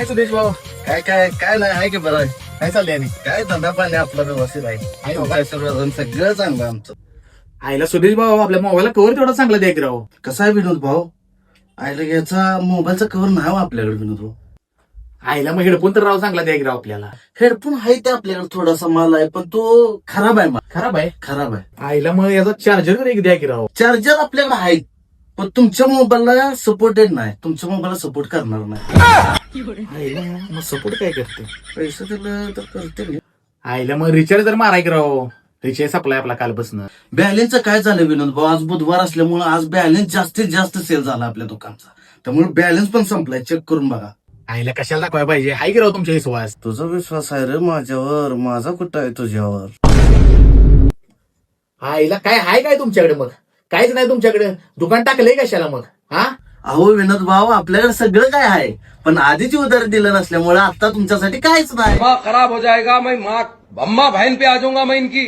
सुदेश भाऊ? काय काय काय नाही आहे की बरं आहे. काय चाललंय आणि काय धंदा पाणी आपला व्यवस्थित आहे. तुमच्या आशीर्वादाने सगळं चांगलं आहे आमचं. आईला सुदेश भाऊ आपल्या मोबाईलला कव्हर तेवढा चांगला द्या की राव. कसा आहे विनोद भाऊ? आयला याचा मोबाईलचा कव्हर नाही हो आपल्याकडे विनोद भाऊ. आईला मग हेडफोन तर राव चांगला द्या की राव आपल्याला. हेडफोन आहे ते आपल्याकडे थोडासा माल आहे पण तो खराब आहे खराब आहे. खराब आहे. आईला मग याचा चार्जर एक द्या की राव. चार्जर आपल्याकडे आहे पण तुमच्या मोबाईलला सपोर्टेड नाही. तुमच्या मोबाईलला सपोर्ट करणार नाही. आईला मग सपोर्ट काय करते? पैसे दिलं तर करते. आईला मग रिचार्ज तर माराय की राव. रिचार्ज सप्लाय आपला कालपासून. बॅलन्सचं काय झालं विनोद भाऊ? आज बुधवार असल्यामुळे आज बॅलन्स जास्तीत जास्त सेल झाला आपल्या दुकानचा. त्यामुळे बॅलन्स पण संपलाय. चेक करून बघा. आईला कशाला दाखवायला पाहिजे? हाय की राव तुमच्या विश्वास. तुझा विश्वास आहे रे माझ्यावर. माझा कुठं आहे तुझ्यावर? आईला काय हाय काय तुमच्याकडे मग? काहीच नाही तुमच्याकडे. दुकान टाकलंय कशाला मग? हा अहो विनोद भाऊ आपल्याकडे सगळं काय आहे पण आधीची उधार दिलं नसल्यामुळे आता तुमच्यासाठी काहीच नाही. दिमाग खराब हो जाएगा, मैं माँ अम्मा बहन पे आ जाऊंगा मैं इनकी।